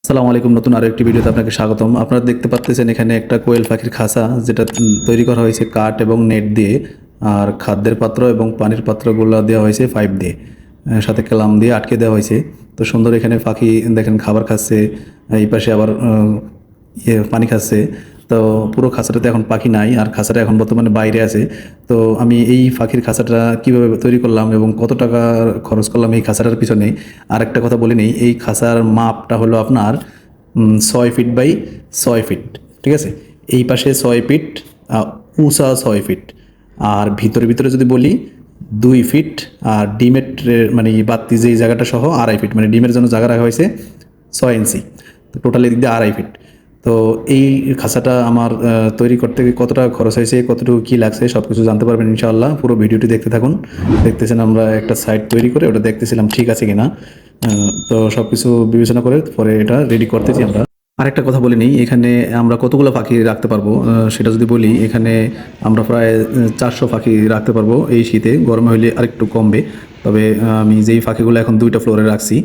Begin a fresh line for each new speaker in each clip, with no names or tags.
আসসালামু আলাইকুম, নতুন আরো একটি ভিডিওতে আপনাকে স্বাগতম। আপনারা দেখতে পাচ্ছেন এখানে একটা কোয়েল পাখির খাঁচা, যেটা তৈরি করা হয়েছে কাঠ এবং নেট দিয়ে। আর খাদ্যের পাত্র এবং পানির পাত্রগুলো দেওয়া হয়েছে পাইপ দিয়ে, সাথে ক্লাম দিয়ে আটকে দেওয়া হয়েছে। তো সুন্দর এখানে পাখি দেখেন খাবার খাচ্ছে, এই পাশে আবার পানি খাচ্ছে। তো পুরো খাঁচাটাতে এখন পাখি নাই, আর খাঁচাটা এখন বর্তমানে বাইরে আছে। তো আমি এই পাখির খাঁচাটা কিভাবে তৈরি করলাম এবং কত টাকা খরচ করলাম এই খাঁচাটার পিছনে, আর একটা কথা বলে নেই, এই খাঁচার মাপটা হলো আপনার 6 ফিট বাই 6 ফিট, ঠিক আছে। এই পাশে 6 ফিট, উঁচা 6 ফিট, আর ভিতরে ভিতরে যদি বলি 2 ফিট। আর ডিমের মানে বাতি যেই জায়গাটা সহ 2.5 ফিট, মানে ডিমের জন্য জায়গা রাখা হয়েছে 6 ইঞ্চি। তো টোটালি দিক দিয়ে 2.5 ফিট। তো এই খাঁচাটা আমার তৈরি করতে কত টাকা খরচ হয়েছে, কতটুকু কী লাগছে, সব কিছু জানতে পারবেন ইনশাআল্লাহ। পুরো ভিডিওটি দেখতে থাকুন। দেখতেছেন আমরা একটা সাইট তৈরি করে ওটা দেখতেছিলাম ঠিক আছে কিনা। তো সব কিছু বিবেচনা করে পরে এটা রেডি করতেছি আমরা। আরেকটা কথা বলে নিই, এখানে আমরা কতগুলো পাখি রাখতে পারবো সেটা যদি বলি, এখানে আমরা প্রায় 400 পাখি রাখতে পারবো এই শীতে। গরমে হলে আরেকটু কমবে। তবে আমি যেই পাখিগুলো এখন 2টা ফ্লোরে রাখছি,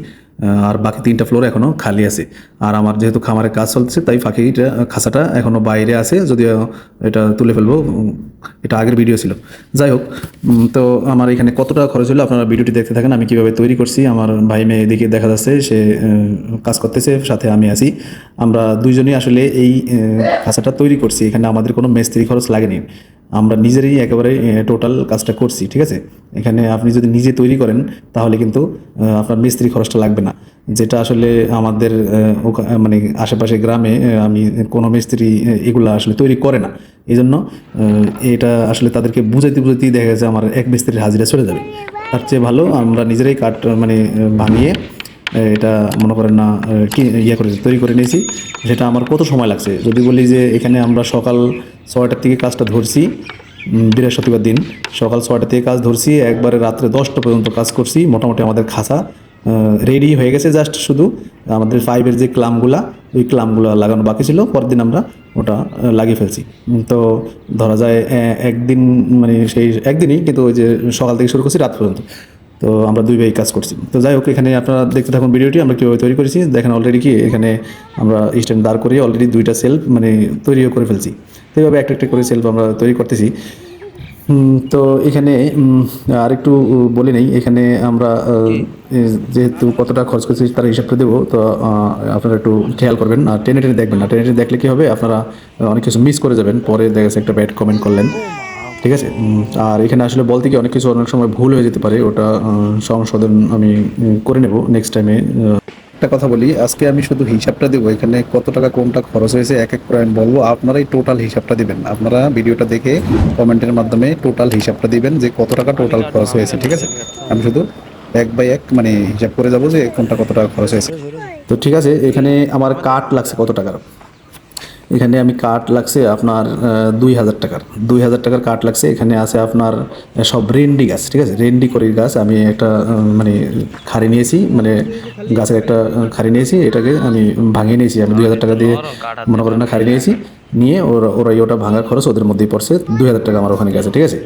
আর বাকি 3টা ফ্লোর এখনও খালি আছে। আর আমার যেহেতু খামারের কাজ চলছে, তাই পাখিটা খাঁচাটা এখনও বাইরে আছে, যদিও এটা তুলে ফেলবো। এটা আগের ভিডিও ছিল। যাই হোক, তো আমার এখানে কত টাকা খরচ হলো আপনারা ভিডিওটি দেখতে থাকেন। আমি কিভাবে তৈরি করছি, আমার ভাই মেয়ে এদিকে দেখা যাচ্ছে সে কাজ করতেছে, সাথে আমি আছি। আমরা দুইজনেই আসলে এই খাঁচাটা তৈরি করছি। এখানে আমাদের কোনো মিস্ত্রি খরচ লাগেনি, আমরা নিজেরাই একেবারে টোটাল কাজটা করছি, ঠিক আছে। এখানে আপনি যদি নিজে তৈরি করেন তাহলে কিন্তু আপনার মিস্ত্রি খরচটা লাগবে না, যেটা আসলে আমাদের মানে আশেপাশে গ্রামে আমি কোনো মিস্ত্রি এগুলো আসলে তৈরি করে না। এই জন্য এটা আসলে তাদেরকে বুঝাইতে বুঝাইতেই দেখা গেছে আমার এক মিস্ত্রির হাজিরা চলে যাবে। তার চেয়ে ভালো আমরা নিজেরাই কাঠ মানে ভাঙিয়ে এটা মনে করেন না কি করে তৈরি করে নিয়েছি। সেটা আমার কত সময় লাগছে যদি বলি, যে এখানে আমরা সকাল 6টার থেকে কাজটা ধরছি, বৃহস্পতিবার দিন সকাল 6টা থেকে কাজ ধরছি, একবারে রাত্রে 10টা পর্যন্ত কাজ করছি। মোটামুটি আমাদের খাঁচা রেডি হয়ে গেছে, জাস্ট শুধু আমাদের পাইপের যে ক্লামগুলা, ওই ক্লামগুলো লাগানো বাকি ছিল। পরের দিন আমরা ওটা লাগিয়ে ফেলছি। তো ধরা যায় একদিন, মানে সেই একদিনই, কিন্তু ওই যে সকাল থেকে শুরু করছি রাত পর্যন্ত। তো আমরা দুই ভাই কাজ করছি। তো যাই হোক, এখানে আপনারা দেখতে থাকুন ভিডিওটি আমরা কীভাবে তৈরি করেছি। দেখেন অলরেডি কি এখানে আমরা স্ট্যান্ড দাঁড় করিয়ে অলরেডি 2টা সেলফ মানে তৈরিও করে ফেলছি। তো এইভাবে একটা একটা করে সেলফ আমরা তৈরি করতেছি। তো এখানে আরেকটু বলে নেই, এখানে আমরা যেহেতু কতটা খরচ করছি তার হিসাবটা দেবো। তো আপনারা একটু খেয়াল করবেন, আর টেনে টেনে দেখবেন না। টেনে টেনে দেখলে কী হবে, আপনারা অনেক কিছু মিস করে যাবেন, পরে দেখা যাচ্ছে একটা ব্যাড কমেন্ট করলেন, ঠিক আছে। আর এখানে আসলে বলতে কি অনেক কিছু অনেক সময় ভুল হয়ে যেতে পারে, ওটা সংশোধন আমি করে নেব নেক্সট টাইমে। একটা কথা বলি, আজকে আমি শুধু হিসাবটা দেবো, এখানে কত টাকা কোনটা খরচ হয়েছে এক এক করে আমি বলবো। আপনারাই টোটাল হিসাবটা দিবেন, আপনারা ভিডিওটা দেখে কমেন্টের মাধ্যমে টোটাল হিসাবটা দিবেন যে কত টাকা টোটাল খরচ হয়েছে, ঠিক আছে। আমি শুধু এক বাই এক মানে হিসাব করে যাবো যে কোনটা কত টাকা খরচ হয়েছে। তো ঠিক আছে, এখানে আমার কাঠ লাগছে কত টাকার। এখানে আমি কাঠ লাগছে আপনার 2,000 টাকার, 2,000 টাকার কাঠ লাগছে। এখানে আছে আপনার সব রেন্ডি গাছ, ঠিক আছে। রেন্ডি করির গাছ আমি একটা মানে খাড়ি নিয়েছি, মানে গাছের একটা খাড়ি নিয়েছি, এটাকে আমি ভাঙিয়ে নিয়েছি। আমি 2,000 টাকা দিয়ে মনে করেন না খাড়ি নিয়েছি, নিয়ে ওরাই ওটা ভাঙার খরচ ওদের মধ্যেই পড়ছে 2,000 টাকা আমার ওখানে গেছে, ঠিক আছে।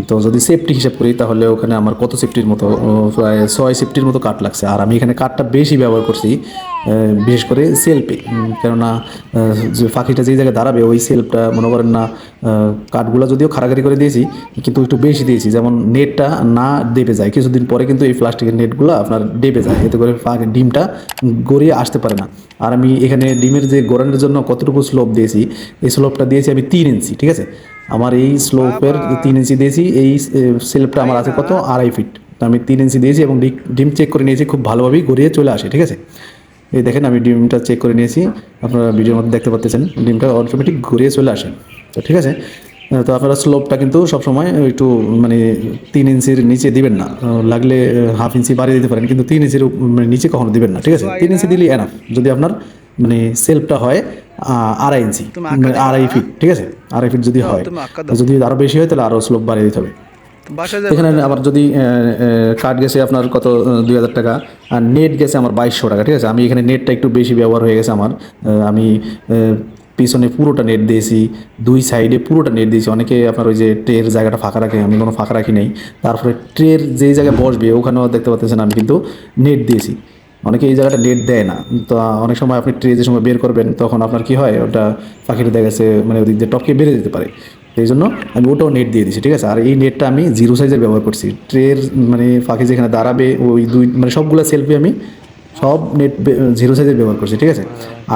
তো যদি সেফটি হিসাব করি তাহলে ওখানে আমার কত সেফটির মতো, প্রায় 6 সেফটির মতো কাঠ লাগছে। আর আমি এখানে কাঠটা বেশি ব্যবহার করছি, বিশেষ করে সেলফে। কেননা যে পাখিটা যেই জায়গায় দাঁড়াবে ওই সেলফটা মনে করেন না, কাঠগুলো যদিও খাড়াখাড়ি করে দিয়েছি কিন্তু একটু বেশি দিয়েছি, যেমন নেটটা না দেবে যায়। কিছুদিন পরে কিন্তু এই প্লাস্টিকের নেটগুলো আপনার ডেবে যায়, এতে করে ডিমটা গড়িয়ে আসতে পারে না। আর আমি এখানে ডিমের যে গোড়ানোর জন্য কতটুকু স্লোপ দিয়েছি, এই স্লোপটা দিয়েছি আমি 3 ইঞ্চি, ঠিক আছে। আমার এই স্লোপের 3 ইঞ্চি দিয়েছি। এই সেলফটা আমার আছে কত, 2.5 ফিট। তো আমি 3 ইঞ্চি দিয়েছি এবং ডিম চেক করে নিয়েছি, খুব ভালোভাবেই গড়িয়ে চলে আসে, ঠিক আছে। এই দেখেন আমি ডিমটা চেক করে নিয়েছি, আপনারা ভিডিওর মধ্যে দেখতে পাচ্ছেন ডিমটা অটোমেটিক ঘুরিয়ে চলে আসে। তো ঠিক আছে, তো আপনারা স্লোপটা কিন্তু সবসময় একটু মানে 3 ইঞ্চির নিচে দিবেন না, লাগলে 1/2 ইঞ্চি বাড়িয়ে দিতে পারেন, কিন্তু 3 ইঞ্চির মানে নিচে কখনো দিবেন না, ঠিক আছে। 3 ইঞ্চি দিলেই এনাফ, যদি আপনার মানে সেলফটা হয় 2.5 ইঞ্চি, মানে 2.5 ফিট, ঠিক আছে। 2.5 ফিট যদি হয়, যদি আরও বেশি হয় তাহলে আরও স্লোপ বাড়িয়ে দিতে হবে। এখানে আবার যদি কাঠ গেছে আপনার কত, 2,000 টাকা, আর নেট গেছে আমার 2,200 টাকা, ঠিক আছে। আমি এখানে নেটটা একটু বেশি ব্যবহার হয়ে গেছে আমার। আমি পিছনে পুরোটা নেট দিয়েছি, 2 সাইডে পুরোটা নেট দিয়েছি। অনেকে আপনার ওই যে ট্রের জায়গাটা ফাঁকা রাখে, আমি কোনো ফাঁকা রাখি নেই। তারপরে ট্রের যেই জায়গায় বসবে ওখানেও দেখতে পাচ্ছেন আমি কিন্তু নেট দিয়েছি। অনেকে এই জায়গাটা নেট দেয় না। তো অনেক সময় আপনি ট্রে যে সময় বের করবেন তখন আপনার কি হয়, ওটা পাখিটা দেখা গেছে মানে ওদিক দিয়ে টপকে বেড়ে যেতে পারে। এই জন্য আমি ওটাও নেট দিয়ে দিচ্ছি, ঠিক আছে। আর এই নেটটা আমি 0 সাইজের ব্যবহার করছি। ট্রের মানে পাখি যেখানে দাঁড়াবে ওই দুই মানে সবগুলো সেলফি আমি সব নেট 0 সাইজের ব্যবহার করছি, ঠিক আছে।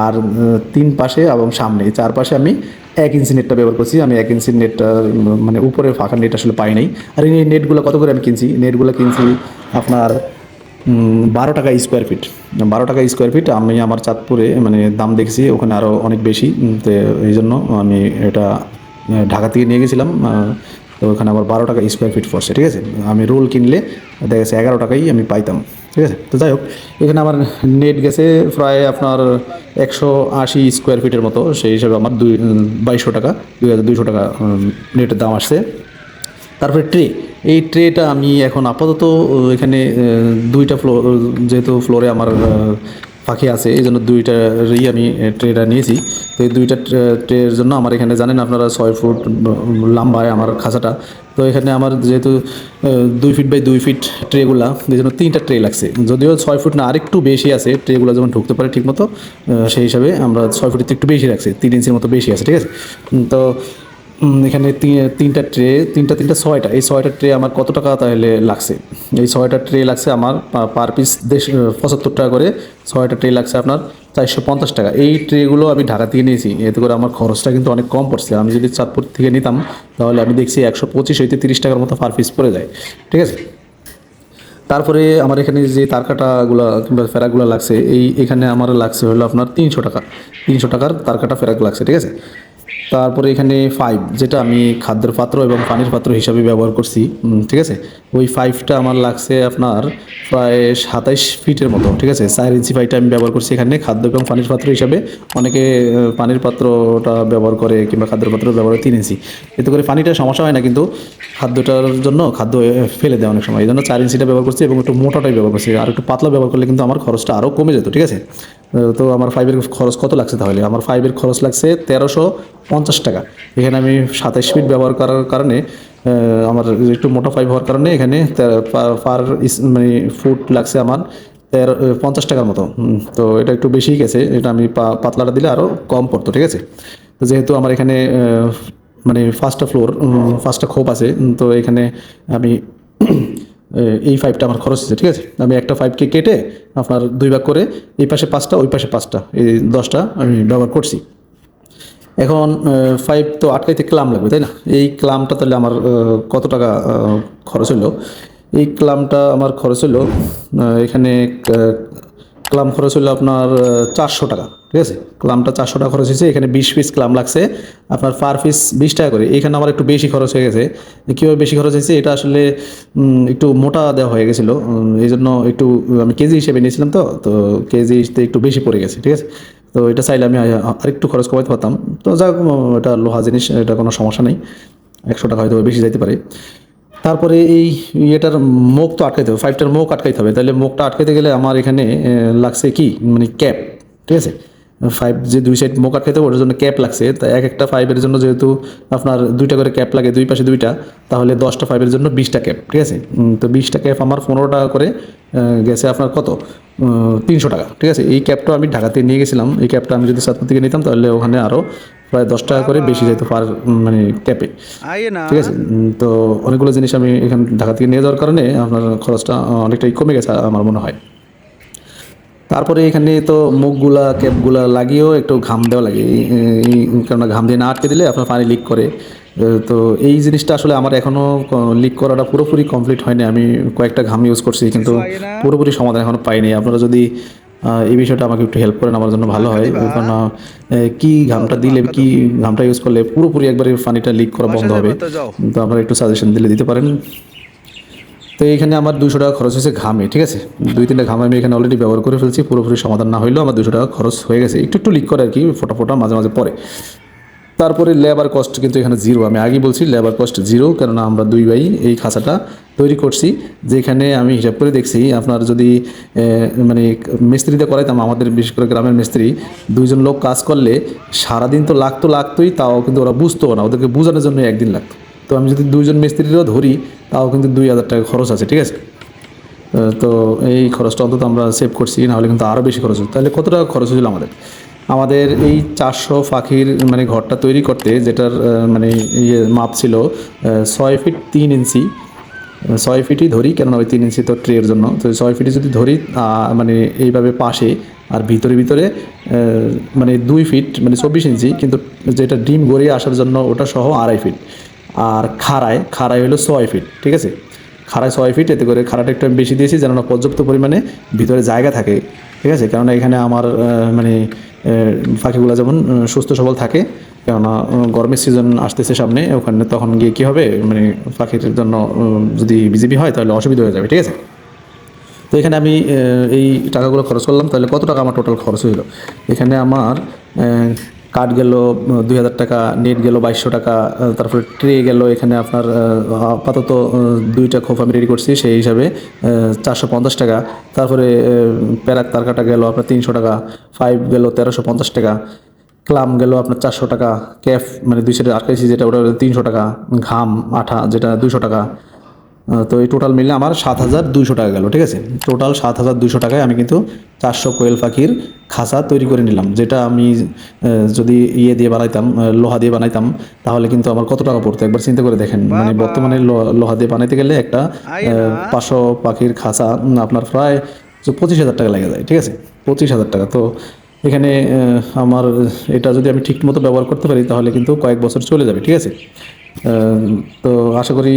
আর 3 পাশে এবং সামনে এই 4 পাশে আমি 1 ইঞ্চি নেটটা ব্যবহার করছি। আমি 1 ইঞ্চি নেটটা মানে উপরে ফাঁকা নেট আসলে পাই নাই। আর এই নেটগুলো কত করে আমি কিনছি, নেটগুলো কিনছি আপনার 12 টাকা স্কোয়ার ফিট। 12 টাকা স্কোয়ার ফিট। আমি আমার চাঁদপুরে মানে দাম দেখছি ওখানে আরও অনেক বেশি। তো এই জন্য আমি এটা ঢাকা থেকে নিয়ে গেছিলাম। তো ওখানে আবার 12 টাকা স্কোয়ার ফিট পড়ছে, ঠিক আছে। আমি রোল কিনলে দেখা গেছে 11 টাকাই আমি পাইতাম, ঠিক আছে। তো যাই হোক, এখানে আমার নেট গেছে প্রায় আপনার 180 স্কোয়ার ফিটের মতো। সেই হিসাবে আমার 2200 টাকা, 2200 টাকা নেটের দাম আসছে। তারপরে ট্রে, এই ট্রেটা আমি এখন আপাতত এখানে 2টা ফ্লোর, যেহেতু ফ্লোরে আমার পাখি আছে এই জন্য 2টারই আমি ট্রেটা নিয়েছি। তো এই 2টা ট্রের জন্য আমার এখানে জানেন আপনারা 6 ফুট লম্বায় আমার খাঁচাটা। তো এখানে আমার যেহেতু 2 ফিট বাই 2 ফিট ট্রেগুলা, এই জন্য 3টা ট্রে লাগছে। যদিও 6 ফুট না, আরেকটু বেশি আছে ট্রেগুলো যেমন ঢুকতে পারে ঠিক মতো, সেই হিসাবে আমরা 6 ফুটের একটু বেশি রাখছি, 3 ইঞ্চির মতো বেশি আছে, ঠিক আছে। তো এখানে 3টা ট্রে, 3টা 6টা, এই 6টা ট্রে আমার কত টাকা তাহলে লাগছে? এই 6টা ট্রে লাগছে আমার পার পিস 75 টাকা করে। 6টা ট্রে লাগছে আপনার 450 টাকা। এই ট্রেগুলো আমি ঢাকা থেকে নিয়েছি, এতে করে আমার খরচটা কিন্তু অনেক কম পড়ছে। আমি যদি চাঁদপুর থেকে নিতাম তাহলে আমি দেখছি 125 হইতে 30 টাকার মতো পার পিস পড়ে যায়, ঠিক আছে। তারপরে আমার এখানে যে তারকাটাগুলো কিংবা ফেরাগুলো লাগছে, এখানে আমার লাগছে হলো আপনার 300 টাকা। 300 টাকার তারকাটা ফেরাক লাগছে, ঠিক আছে। তারপরে এখানে 5, যেটা আমি খাদ্যের পাত্র এবং পানির পাত্র হিসাবে ব্যবহার করছি, ঠিক আছে। ওই 5টা আমার লাগছে আপনার প্রায় 27 ফিটের মতো, ঠিক আছে। 4 ইঞ্চি 5টা আমি ব্যবহার করছি এখানে খাদ্য এবং পানির পাত্র হিসাবে। অনেকে পানির পাত্রটা ব্যবহার করে কিংবা খাদ্যের পাত্র ব্যবহার করে 3 ইঞ্চি। এতে করে পানিটা সমস্যা হয় না, কিন্তু খাদ্যটার জন্য খাদ্য ফেলে দেয় অনেক সময়। এই জন্য 4 ইঞ্চিটা ব্যবহার করছি এবং একটু মোটাটাই ব্যবহার করছি। আর একটু পাতলা ব্যবহার করলে কিন্তু আমার খরচটা আরও কমে যেত, ঠিক আছে। তো আমার 5-এর খরচ কত লাগছে তাহলে? আমার 5-এর খরচ লাগছে 1350 টাকা। এখানে আমি 27 ফিট ব্যবহার করার কারণে আমার একটু মোটা 5 হওয়ার কারণে এখানে পার মানে ফুট লাগছে আমার 50 টাকার মতো। তো এটা একটু বেশিই গেছে, এটা আমি পাতলাটা দিলে আরও কম পড়তো, ঠিক আছে। তো যেহেতু আমার এখানে মানে 5টা ফ্লোর, 5টা খোপ আছে, তো এখানে আমি এই 5টা আমার খরচ হচ্ছে, ঠিক আছে। আমি একটা 5কে কেটে আপনার 2 ভাগ করে এই পাশে 5টা ওই পাশে 5টা, এই 10টা আমি ব্যবহার করছি। এখন 5 তো আটকাইতে ক্লাম লাগবে, তাই না? এই ক্লামটা তাহলে আমার কত টাকা খরচ হলো? এই ক্লামটা আমার খরচ হলো এখানে ক্লাম খরচ হলো আপনার 400 টাকা, ঠিক আছে। ক্লামটা 400 টাকা খরচ হয়েছে। এখানে 20 পিস ক্লাম লাগছে আপনার পার পিস 20 টাকা করে। এখানে আমার একটু বেশি খরচ হয়ে গেছে। কীভাবে বেশি খরচ হয়েছে? এটা আসলে একটু মোটা দেওয়া হয়ে গেছিলো, এই জন্য একটু আমি কেজি হিসেবে নিয়েছিলাম। তো কেজিতে একটু বেশি পড়ে গেছে, ঠিক আছে। তো এটা চাইলে আমি আরেকটু খরচ কমাতে পারতাম। তো যাক, এটা লোহা জিনিস, এটা কোনো সমস্যা নেই। 100 টাকা হয়তো বেশি যাইতে পারে। তারপরে এই ইয়েটার মুখ তো আটকাইতে হবে, 5টার মুখ আটকাইতে হবে। তাহলে মুখটা আটকাইতে গেলে আমার এখানে লাগছে কি মানে ক্যাপ, ঠিক আছে। 5 যে 2 সাইড মুখ আটকাইতে হবে ওটার জন্য ক্যাপ লাগছে। তা একটা 5-এর জন্য যেহেতু আপনার 2টা করে ক্যাপ লাগে, 2 পাশে 2টা, তাহলে 10টা 5-এর জন্য 20টা ক্যাপ, ঠিক আছে। তো 20টা ক্যাপ আমার 15 টাকা করে গেছে আপনার কত 300 টাকা, ঠিক আছে। এই ক্যাপটা আমি ঢাকাতে নিয়ে গেছিলাম। এই ক্যাপটা আমি যদি চাঁদপুর থেকে নিতাম তাহলে ওখানে আরও প্রায় 10 টাকা করে বেশি যেত পার মানে ক্যাপে, ঠিক আছে। তো অনেকগুলো জিনিস আমি এখানে ঢাকা থেকে নিয়ে যাওয়ার কারণে আপনার খরচটা অনেকটাই কমে গেছে আমার মনে হয়। তারপরে এখানে তো মুখগুলা ক্যাপগুলা লাগিয়েও একটু ঘাম দেওয়া লাগে, কেননা ঘাম দিয়ে না আটকে দিলে আপনার পানি লিক করে। তো এই জিনিসটা আসলে আমার এখনও লিক করাটা পুরোপুরি কমপ্লিট হয়নি। আমি কয়েকটা ঘাম ইউজ করছি কিন্তু পুরোপুরি সমাধান এখনও পাইনি। আপনারা যদি এই বিষয়টা আমাকে একটু হেল্প করেন আমার জন্য ভালো হয়। কারণ কী ঘামটা দিলে, কি ঘামটা ইউজ করলে পুরোপুরি একবারে পানিটা লিক করা বন্ধ হবে, তো আপনারা একটু সাজেশন দিতে পারেন। তো এইখানে আমার 200 টাকা খরচ হয়েছে ঘামে, ঠিক আছে। 2-3টা ঘাম আমি এখানে অলরেডি ব্যবহার করে ফেলছি। পুরোপুরি সমাধান না হইলেও আমার 200 টাকা খরচ হয়ে গেছে। একটু লিক করে আর কি, ফোটা ফোটা মাঝে মাঝে পড়ে। তারপরে লেবার কস্ট কিন্তু এখানে 0। আমি আগেই বলছি লেবার কস্ট 0, কেননা আমরা 2 ভাই এই খাঁচাটা তৈরি করছি। যেখানে আমি হিসাব করে দেখছি আপনার যদি মানে মিস্ত্রিতে করাইতাম, আমাদের বিশেষ করে গ্রামের মিস্ত্রি 2জন লোক কাজ করলে সারাদিন তো লাগতোই, তাও কিন্তু ওরা বুঝতো না, ওদেরকে বোঝানোর জন্য একদিন লাগতো। তো আমি যদি 2জন মিস্ত্রিরও ধরি তাও কিন্তু 2000 টাকা খরচ আছে, ঠিক আছে। তো এই খরচটা অন্তত আমরা সেভ করছি, নাহলে কিন্তু আরও বেশি খরচ হতো। তাহলে কত টাকা খরচ হয়েছিল আমাদের এই 400 পাখির মানে ঘরটা তৈরি করতে, যেটার মানে ইয়ে মাপ ছিল 6 ফিট 3 ইঞ্চি। 6 ফিটই ধরি, কেননা ওই 3 ইঞ্চি তো ট্রের জন্য, তো 6 ফিটই যদি ধরি মানে এইভাবে পাশে, আর ভিতরে ভিতরে মানে 2 ফিট মানে 24 ইঞ্চি, কিন্তু যেটা ডিম গড়িয়ে আসার জন্য ওটা সহ 2.5 ফিট। আর খাড়ায় হলো 6 ফিট, ঠিক আছে। খাড়ায় 6 ফিট, এতে করে খাড়াটা একটু আমি বেশি দিয়েছি যেন না পর্যাপ্ত পরিমাণে ভিতরে জায়গা থাকে, ঠিক আছে। কেননা এখানে আমার মানে পাখিগুলো যেমন সুস্থ সবল থাকে, কেননা গরমের সিজন আসতেছে সামনে, ওখানে তখন গিয়ে কী হবে, মানে পাখির জন্য যদি বিজেপি হয় তাহলে অসুবিধা হয়ে যাবে, ঠিক আছে। তো এখানে আমি এই টাকাগুলো খরচ করলাম। তাহলে কত টাকা আমার টোটাল খরচ হইলো? এখানে আমার কাঠ গেল 2000 টাকা, নেট গেল 2200 টাকা, তারপরে ট্রে গেল এখানে আপনার আপাতত 2টা খোপ আমি রেডি করছি সেই হিসাবে 450 টাকা। তারপরে প্যারাক তার কাটা গেল আপনার 300 টাকা, পাইপ গেল 1350 টাকা, ক্লাম গেল আপনার 400 টাকা, ক্যাফ মানে 2 সেটের আটকাইছি যেটা, ওটা 300 টাকা, ঘাম আঠা যেটা 200 টাকা। তো এই টোটাল মিলে আমার 7200 টাকা গেল, ঠিক আছে। টোটাল 7200 টাকায় আমি কিন্তু 400 কোয়েল পাখির খাঁচা তৈরি করে নিলাম, যেটা আমি যদি ইয়ে দিয়ে বানাইতাম, লোহা দিয়ে বানাইতাম, তাহলে কিন্তু আমার কত টাকা পড়তো একবার চিন্তা করে দেখেন। মানে বর্তমানে লোহা দিয়ে বানাইতে গেলে একটা 500 পাখির খাঁচা আপনার প্রায় 25,000 টাকা লেগে যায়, ঠিক আছে। 25,000 টাকা। তো এখানে আমার এটা যদি আমি ঠিক মতো ব্যবহার করতে পারি তাহলে কিন্তু কয়েক বছর চলে যাবে, ঠিক আছে। তো আশা করি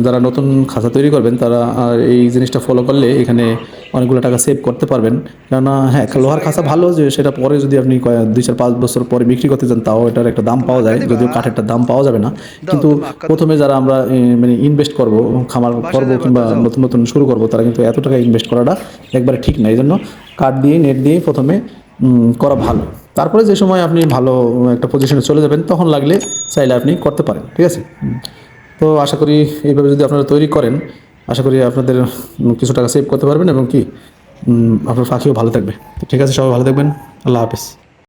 যারা নতুন খাঁচা তৈরি করবেন তারা এই জিনিসটা ফলো করলে এখানে অনেকগুলো টাকা সেভ করতে পারবেন। কেননা হ্যাঁ, লোহার খাঁচা ভালো, যে সেটা পরে যদি আপনি 2-4-5 বছর পরে বিক্রি করতে চান তাও এটার একটা দাম পাওয়া যায়, যদিও কাঠেরটার দাম পাওয়া যাবে না। কিন্তু প্রথমে যারা আমরা মানে ইনভেস্ট করব, খামার করব কিংবা নতুন নতুন শুরু করব, তারা কিন্তু এত টাকা ইনভেস্ট করাটা একবারে ঠিক না। এই জন্য কাঠ দিয়ে নেট দিয়ে প্রথমে করা ভালো। তারপরে যে সময় আপনি ভালো একটা পজিশনে চলে যাবেন তখন লাগলে চাইলে আপনি করতে পারেন, ঠিক আছে। তো আশা করি এইভাবে যদি আপনারা তৈরি করেন, আশা করি আপনাদের কিছু টাকা সেভ করতে পারবেন এবং কি আপনার পাখিও ভালো থাকবে। তো ঠিক আছে, সবাই ভালো থাকবেন। আল্লাহ হাফেজ।